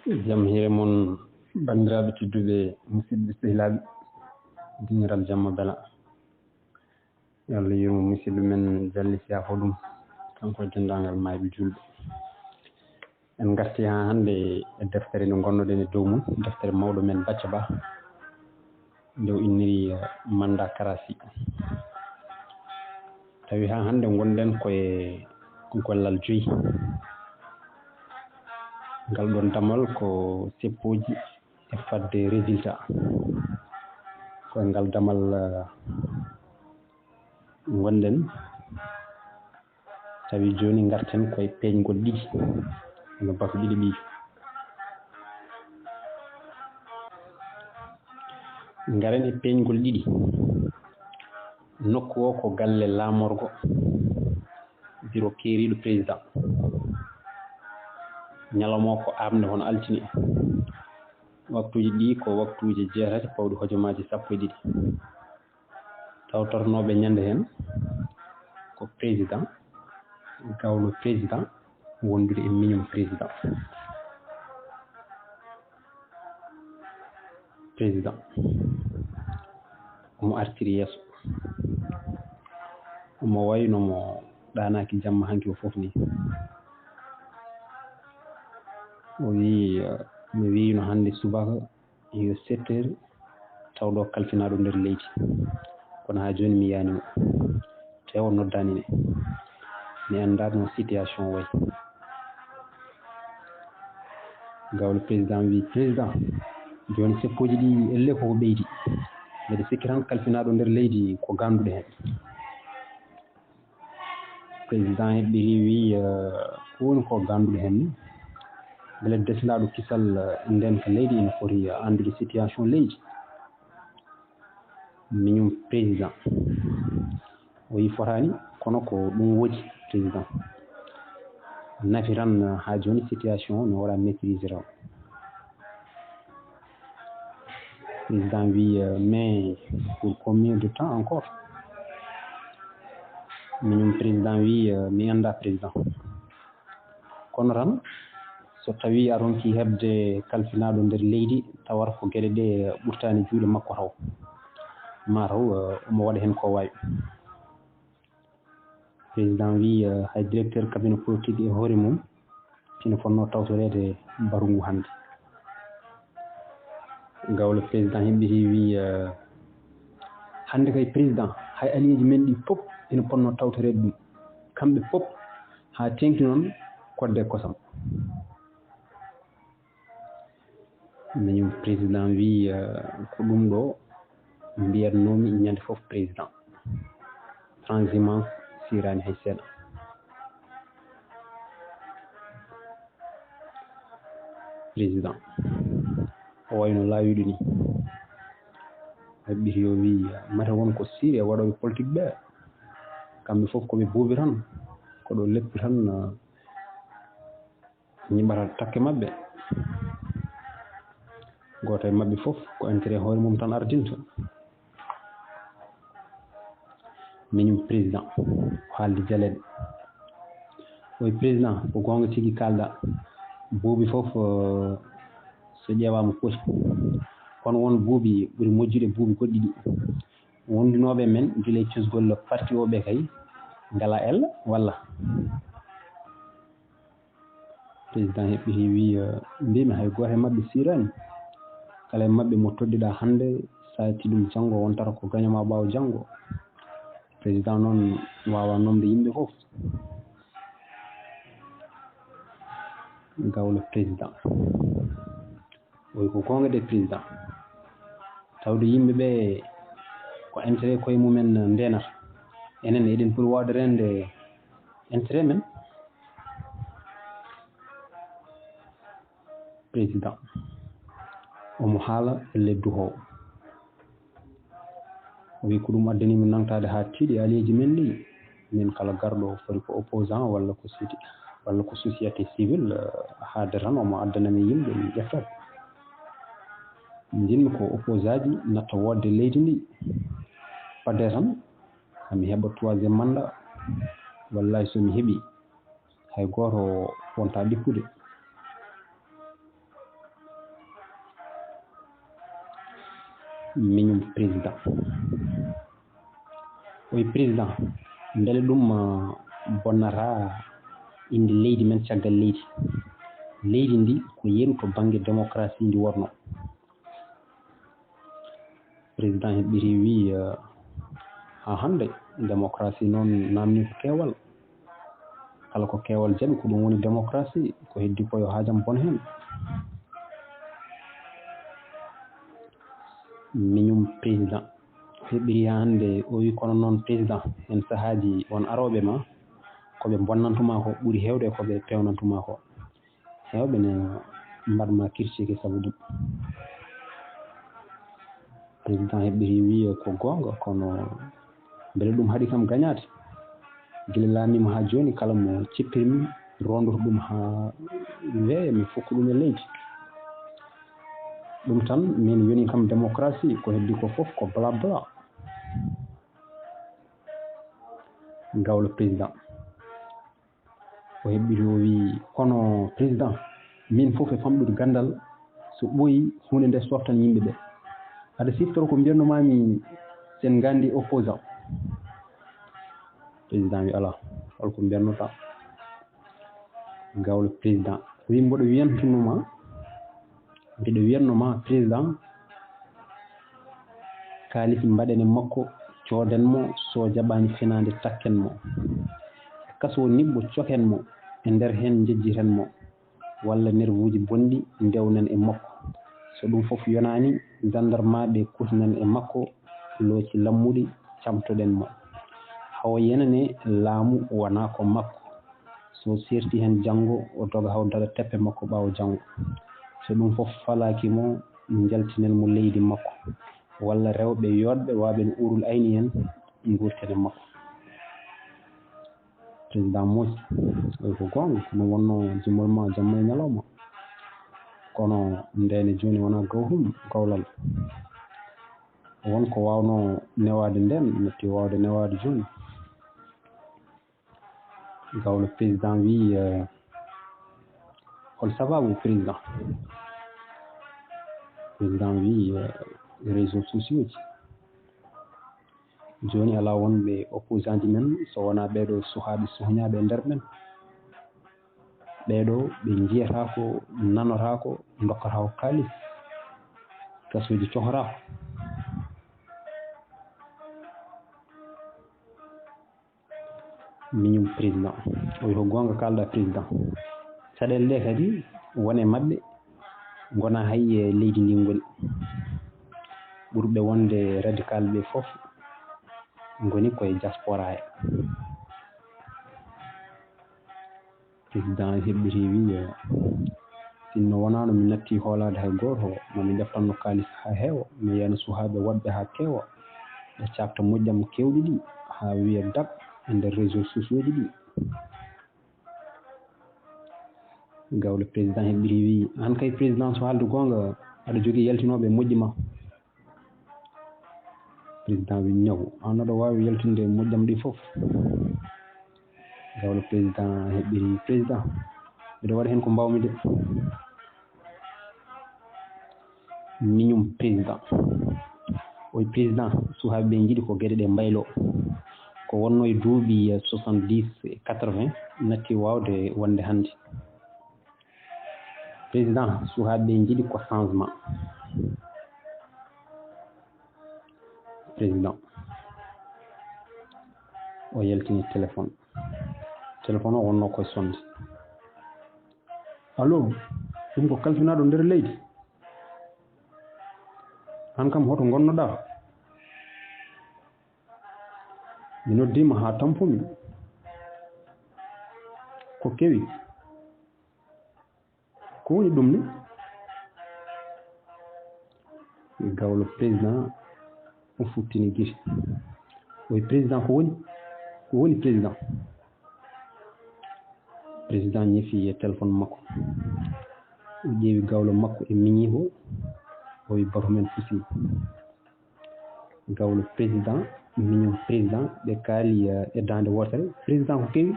jam hire mon bandiraɓe tedduɓe musidɓe sehilaɓe diniral jamma bela yo Allah yurmo musidɗo men Jalli Siya Hoɗum kanko e dendagal mayɓe julɓe. En garti ha hande e deftere nde gonnoɗen e dow mum, deftere mawɗo men Bacca Ba nde o inniri Manda Karasi. Tawi ha hande gonɗen koye gollal joyi. Ngal ɗon damal ko seppoji e fadde résultat. Koye ngal damal gonɗen, tawi joni garten koye peeñgol ɗiɗi no bato ɗiɗi ɓiiju. Garen e peeñgol ɗiɗi. Nokku o ko galle laamorgo biro keeriɗo président. Ñalawma o ko amde hono altine. Waktuji ɗi ko waktuji 6 pawɗi hojomaji 12. Tawtornoɓe ñande hen ko président, gawlo président, wondude e miñum président. Président omo artiri yeeso, omo wayno mo ɗanaki jamma hanki o foof ni. O wi mi wino hande subaka yo 7 heures tawɗo kalfinaɗo nder leydi, kono ha joni mi yanimo te o noddanine mi anda no situation way. Gawlo président wi président joni seppoji ɗi elle koko ɓeydi, mbeɗa sikki tan kalfinaɗo nder leydi ko ganduɗo hen. Président heɓɓiri wi ko woni ko ganduɗo hen ni, beele desinaɗo kisal ndenka leydi ene foti andude situation leydi. Miñum président o wi fotani, kono ko ɗum woodi président nafi tan ha joni situation mi waɗa maîtriser o. Président wi mais pour combien de temps encore? Miñum président wi mi anda président, kono tan so tawi a ronki hebde kalfinaɗo nder leydi tawata ko gueɗe ɗe ɓurtani juuɗe makko taw, mataw omo waɗa hen ko wawi. Président wi hay directeur cabinet politique e hoore mum ina fonno tawtorede baru ngu hande. Gawlo président heɓɓiti wi hande kay président hay alliéji men ɗi fof ina ponno tawtorede ɗum, kamɓe fof ha tengti noon kodde kosam. Miñum président wi ko ɗum ɗo mbiyatnomi ñande foof président, transhumance sirani hay seeɗa. Président o wayno laawiɗo ni heɓɓiti yo wi mate wonko siiri e waɗoɓe politique ɓe, kamɓe foof koɓe buuɓi tan, koɗo leppi tan ñiɓata takke mabɓe. Goto e mabɓe foof ko intérêt hoore mum tan ardinta. Miñum président o haaldi jaleɗe, o wi président ko gonga tigui kalɗa, buuɓi foof so ƴeewama poti, kono won buuɓi ɓuuri moƴƴude buuɓi goɗɗi ɗi. Wondunoɓe men guila e cusgol parti oɓe kay ngala ella walla? Président heɓɓiti wi mbimi hay goto e mabɓe sirani, kala e mabɓe mo toddiɗa hande sa yetti ɗum janggo wontata ko gañoma ɓaawo janggo. Président noon wawa nomde yimɓe foof. Gawlo président o wi ko gonga de président, tawde yimɓeɓe ko intérêt koye mumen ndenata, enen eɗen poti wawde rende intérêt men. Président omo haala elle duhowo, o wi ko ɗum addanimi nantade ha tiiɗi alliéji men ɗi, min kala garɗo foti ko opposant walla ko siti walla ko société civile haade tan omo addanami yimɓe mi ƴeftat. Jinmi ko opposaji natta wodde leydi ndi, fadde tan hami heɓa 3e mandat, wallahi somi heeɓi hay goto wonta ɗippude. miñum président oyi président beele ɗum bonnata inde leydi men caggal leydi ndi ko yeru to banggue démocratie ndi wonno président heɓɓiri wi ha hande démocratie noon namni ko keewal kala ko keewal jaaɓi ko ɗum woni démocratie ko heddi ko yo haajam bon hen miñum président heɓɓiri ha hande o wi kono noon président hen saahaji won aroɓe ma koɓe bonnantuma ko ɓuuri hewde e koɓe pewnantuma ko hewɓe ne mbaɗma critiqué saabu ɗum président heɓɓiri wi ko gonga kono beele ɗum haaɗi kam gañade guila laamima ha joni kala mo cippirmi rondoto ɗum ha weeya mi fukka ɗum e leydi ɗum tan min yoni kam démocratie ko heddi ko foof ko bla bla gawlo président o heɓɓiri o wi kono président min foof e famɗude gandal so ɓooyi hunde nde softan yimɓeɓe aɗa siftoro ko mbiyannumami sen gandi opposant président wi ala holko mbiyannota gawlo président wi mboɗo wiyannoma président kaalisi mbaɗen e makko cooden mo so jaɓani finande takken mo kaso nibbo coken mo e nder hen jejjiten mo walla nerve uji bonɗi ndewnen e makko so ɗum foof yonani gendarme kutinen e makko looci lammuɗi camtoɗen mo hawo yenane laamu wona ko makko so serti hen janggo o doga haw daga teppe makko ɓaawo janggo so ɗum foof falakimo jaltinen mo leydi makko walla rewɓe yodɓe waɓe no urul ayni hen gurten e makko président moosi oyi ko gonga kono wonno jumol ma jamma e ñalawma kono ndene joni wona gawlal wonko wawno newade nden metti wawde newade joni gawlo président wi hol sababu président wi réseaux sociaux ji joni ala wonɓe opposant ji men so wona ɓeɗo suhaɓe suhñaɓe e nder men ɓeɗo ɓe jiyatako nanotako dokkatako kalis gasoji cohorako miñum président oyi ko gonga kalɗa président caɗele ɗe kadi wone mabɓe gona hayye leydi ndi goni ɓurɓe wonde radical ɓe foof goni koye diaspora he président heɓɓiri wi sinno wonano mi natti hoolade hay goto mami deftanno kalis ha heewa mi yiyano suhaɓe woɗɓe ha keewa ɓe cabta moƴƴam kewɗi ɗi ha wiya dab e nder réseaux sociaux ji ɗi gawle président heɓɓiri wi an kay président so haalde gonga aɗa jogui yaltinoɓe moƴƴi ma président wi ñaw an aɗa wawi yaltinde moƴƴam ɗi foof gawle président heɓɓiri président mbiɗa waɗa hen ko mbawmi de miñum président oyi président suhaɓeɓe jiiɗi ko gueɗe ɗe mbaylo ko wonno e duuɓi 70 80 natti wawde wonde hannde président suhaɓeɓe jiiɗi ko changement président o yaltini téléphone o wonno koye sonde allo ɗum ko kalfinaɗo nder leydi an kam hoto gonnoɗa mi noddima ha tampumi ko kewi ko woni ɗum ni gawlo président o futtini guite oyi président ko woni président ñefi e téléphone makko o ƴeewi gawlo makko e miñi o oyi batu men fusi gawlo président miñum président ɓe kaali e dande wotere président ko kewi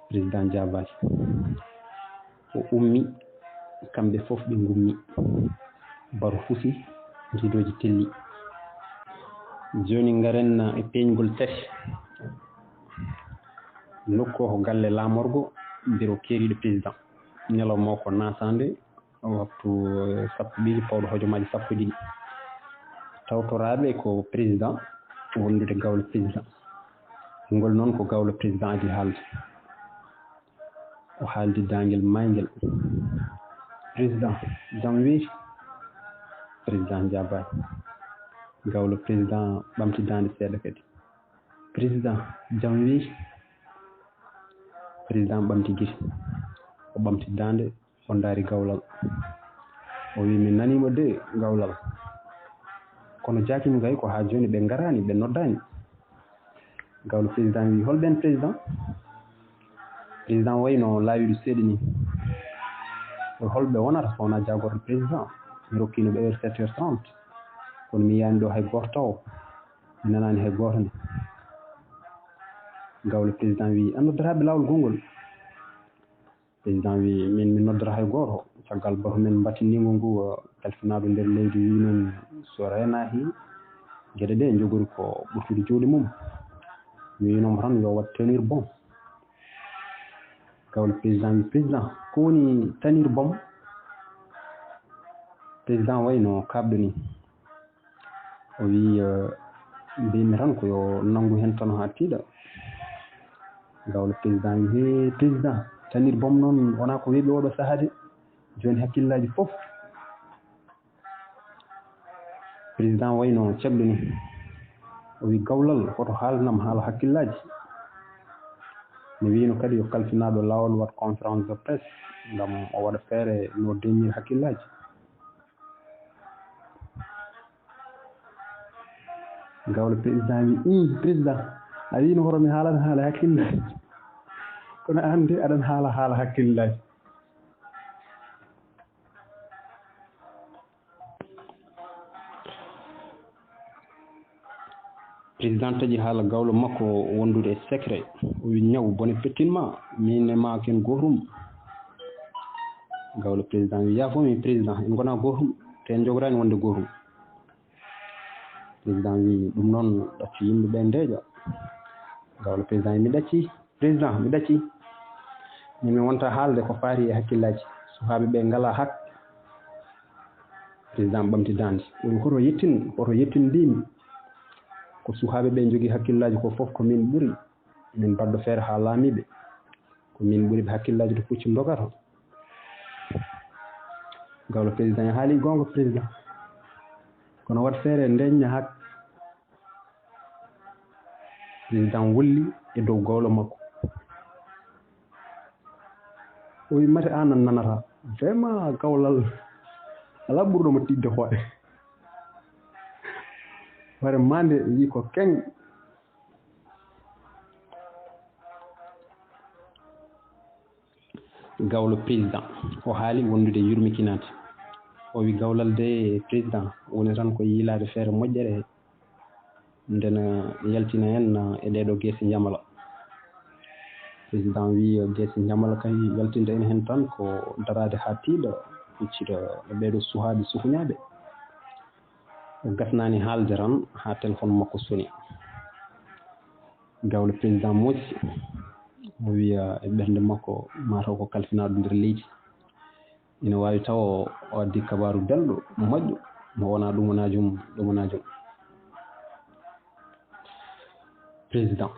président jabaki o ummi kamɓe fof ɓe gummi batu fusi jiidoji telli joni ngaren e peeñgol tati nokku ko galle laamorgo bureau keeriɗo président ñalawma ko nasande waktu sappo ɗiɗi pawɗo hojomaji sappo ɗiɗi tawtoraɓe ko président wondude gawle président ngol noon ko gawle président adi haalde o haaldi dangel mayngel président jam weeti président jabani gawle président ɓamtidande seeɗa kadi président jam weeti président ɓamti guite o ɓamtidande o daari gawlal o wi mi nanima de gawlal kono jakimi kay ko ha joni ɓe garani ɓe noddani gawle président wi holɓen président président wayno laawiɗo seeɗa ni holɓe wonata so wona jagorɗo président mi rokkino ɓe heure 7h30 kono mi yiyani ɗo hay goto taw mi nanani hay goto nde gawle président wi a noddoraɓe lawol gongol président wi min mi noddora hay goto caggal bato men battinnigo ngu kalfinaɗo nder leydi wi noon so renaki gueɗe ɗe jogori ko ɓurtude jooɗi mum mi winomo tan yo wat tenir bon gawle président wi président ko woni tenir bon président wayno kabɗo ni o wi mbimi tan ko yo nanggu hen tan ha tiiɗa gawle président wi he président tanir bom noon wona ko weeɓi oɗo saaha de joni hakkillaji fof président wayno cagɗo ni o wi gawlal hoto haalnam haala hakkillaji mi wino kadi yo kalfinaɗo lawol wat conférence de presse ngam o waɗa feere no deñir hakkillaji gawle président wi président a wino hoto mi haalata haala hakkillaji kono an de aɗan haala hakkillaji président taƴi haala gawlo makko wondude e secret o wi ñaw bone pettinma min e ma ken gotum gawlo président wi yafomi président en gona gotum te en jogorani wonde gotum président wi ɗum noon ɗacci yimɓeɓe ndeeƴa gawlo président mi ɗacci président mi ɗacci min mi wonta haalde ko faati e hakkillaji sukaɓe ɓe ngala hak président ɓamti dande ɗum hoto yettin mbimi ko sukaɓe ɓe jogui hakkillaji ko foof ko min ɓuuri min baddo feere ha laamiɓe ko min ɓuuri ɓe hakkillaji to pucci dogata gawlo président haali gonga président kono wat feere ndeñña hak président wolli e dow gawlo makko o wi mate an an nanata vraiment gawlal ala ɓurɗomo tidde hoɗe ware mande wi ko keng gawlo président o haali wondude yurmikinade o wi gawlal de président woni tan ko yiilade feere moƴƴere ndena yaltina hen e ɗeɗo guese jamala président wi guese jamala kay yaltinta en hen tan ko darade ha tiiɗa huccita e ɓeɗo suhaɓe sukuñaɓe o gasnani haalde tan ha téléphone makko soni gawle président moƴƴi o wiya e ɓernde makko mataw ko kalfinaɗo nder leydi ina wawi taw o addi kabaru belɗo moƴƴo mo wona ɗumanajum président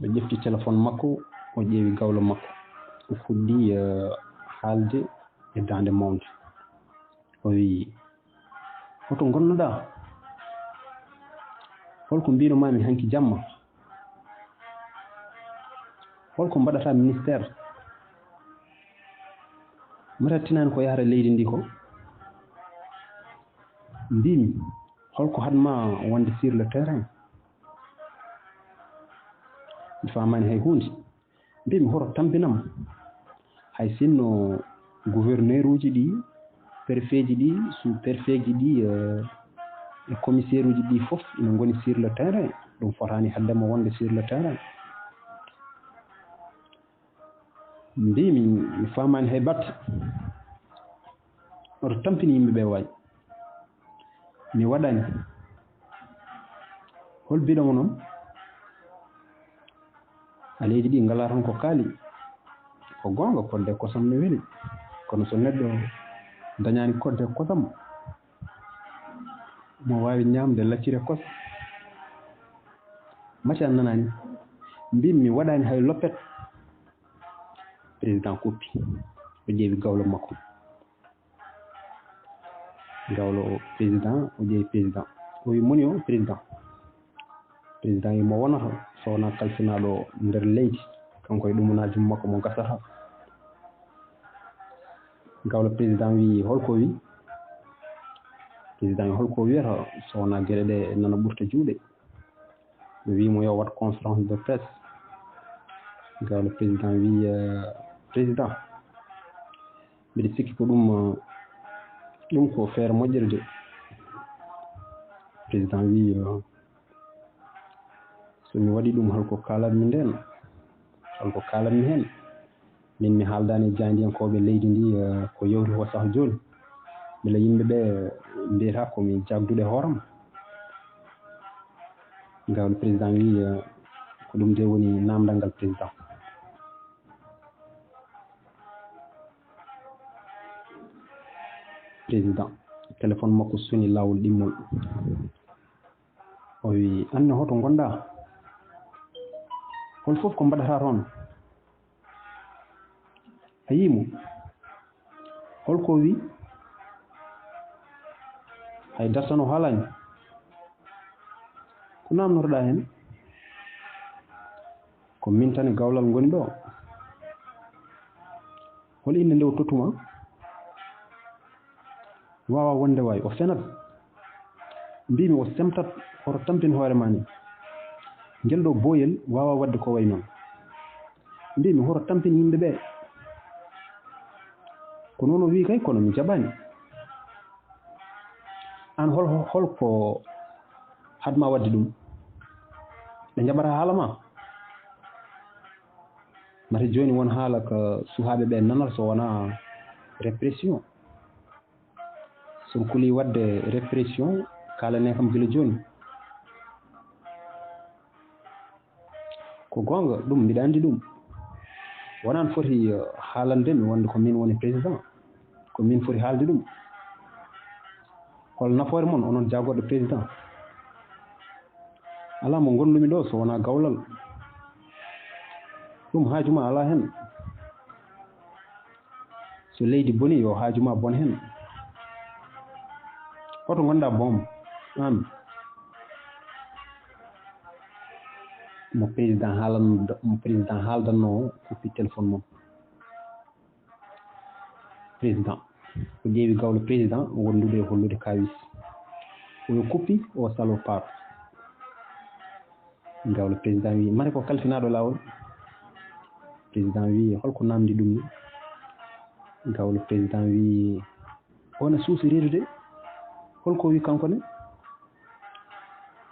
o ƴefti téléphone makko o ƴeewi gawlo makko o fuɗɗi haalde e dande mawde o wi hoto gonnoɗa holko mbinomami hanki jamma holko mbaɗata ministére mi rattinani ko yahata leydi ndi ko mbimi holko hatma wonde sur le terrain mi famani hay hunde mbimi hoto tampinam hay sinno gouverneur uji ɗi préfet ji ɗi sous préfet ji ɗi e commissaire uji ɗi fof ina goni sur le terrain ɗum fotani haddema wonde sur le terrain mbimi mi famani hay batte oto tampini yimɓeɓe wayi mi waɗani hol biɗomo noon aleeji ɗi ngala tan ko kaali ko goonga kodde kosam ne weli kono so neɗɗo dañaani kodde kosam mo waawi ñaamde laccire kos mati an nanaani mbimi mi waɗaani hay loppet président kuppi o ƴeewi gawlo makko gawlo o président o ƴeewi président o wi moni o président yimo wonata so wonaa kalfinaaɗo nder leydi kanko e ɗumanaaji makko mo gasata gawlo président wi holko wi président wi holko wiyata so wonaa geɗe ɗe nana ɓurta juuɗe ɓe wimo yo wat conférence de presse gawlo président wi président mbiɗa sikki ko ɗum ko feere moƴƴere de président wi somi waɗi ɗum holko kaalatmi nden holko kaalatmi heen min mi haaldani jaandiyankoɓe leydi ndi ko yewti ko saaha jooni mbele yimɓe ɓe mbiyata komi jagduɗo e hooram gawlo président wi ko ɗum de woni namdal ngal président téléphone makko soni lawol ɗimmol o wi anne hoto gonɗa hol fof ko mbaɗata toon a yimo holko wi hay dartano haalani ko namnotoɗa hen ko min tan gawlal ngoni ɗo hol inde nde o tottuma wawa wonde wawi o fenat mbimi o semtat oto tampin hoore ma ni ngel ɗo boyel wawa wadde ko way noon mbimi hoto tampin yimɓe ɓe ko noon o wi kay kono mi jaɓani an holko hadma wadde ɗum ɓe jaɓata haala ma mate joni won haala ko suhaaɓe ɓe nanata so wona répression somi kuli wadde répression kalane kam gila joni ko gonga ɗum mbiɗa andi ɗum wonan foti haalandemi wonde ko min woni président ko min foti haalde ɗum hol nafoore moon onon jagorɗo président ala mo gondumi ɗo so wona gawlal ɗum haajuma ala hen so leydi boni yo haajuma bon hen hoto gonɗa boom an mo président haaldanno kuppi téléphone mum président o ƴeewi gawlo président wondude e hollude kawis oyo kuppi o salo part gawlo président wi mate ko kalfinaɗo lawol président wi holko namdi ɗum ni gawlo président wi ona suusi reedude holko wi kanko ne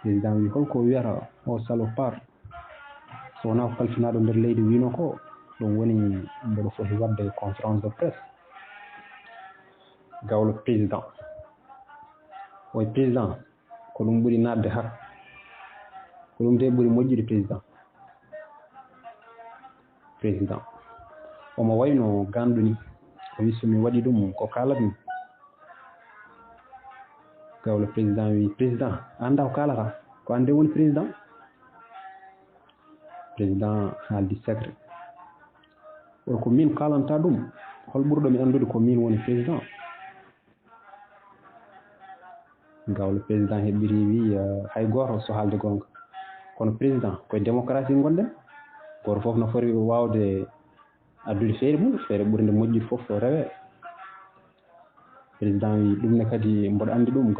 président wi holko wiyata o salo part so wona ko kalfinaɗo nder leydi wino ko ɗum woni mboɗo foti wadde conférence de presse gawlo président oye président ko ɗum ɓuuri nadde hak ko ɗum de ɓuuri moƴƴude président omo wayno ganɗu ni o wi somi waɗi ɗum ko kalatmi gawlo président wi président anda ko kalata ko ande woni président haaldi secret oto ko min kalanta ɗum hol ɓurɗomi andude ko min woni président gawlo président heɓɓiri wi hay goto so haalde gonga kono président koye démocratie gonɗen goto foof no foti wawde addude feere mum feere ɓurde moƴƴude foof rewe président wi ɗum ne kadi mboɗo andi ɗum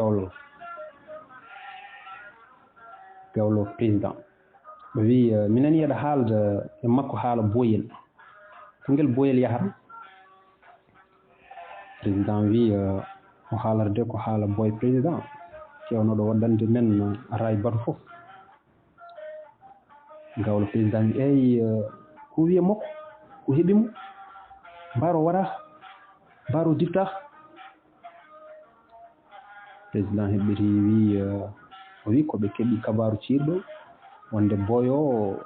gawlo président o wi minen yiyaɗa haalda e makko haala boyel ko ngel boyel yahata président wi o haalata de ko haala boye président kewnoɗo waddande men ara e baatu fof gawlo président wi eyi ko wiye makko ko heeɓimo mbaro waɗa mbaro diftaka président heɓɓiti wi ko ɓe keɓi kabaru ciirɗo wonde boyo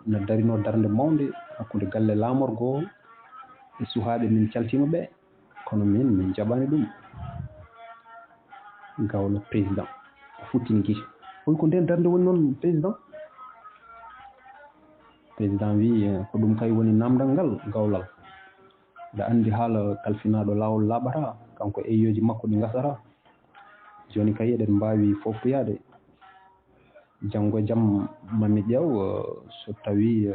no darino darde mawde hakkude galle laamorgo e suhaaɓe min caltima ɓe kono min jaɓani ɗum. Gawlo président o futtini gite hoy ko nden darde woni noon président wi ko ɗum kay woni namdal ngal gawlal aɗa anndi haala kalfinaɗo laawol laaɓata kanko eyyoji makko ɗi gasata joni kay eɗen mbawi foftoyade janngo e jaam mami ƴeew so tawi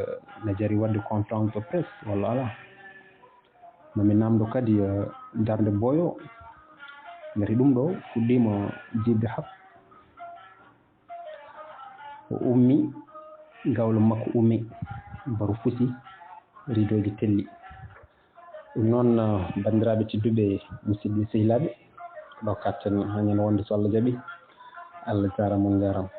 ne jari wadde conférence de presse walla ala mami namdo kadi darde boyo ngati ɗum ɗo fuɗɗima jibde hak o ummi gawlo makko ummi baro fusi ridoji telli ɗum noon bandiraɓe tedduɓe musidɓe sehilaɓe ɗo katten hañen wonde so Allah jaaɓi Allah jarama on jarama.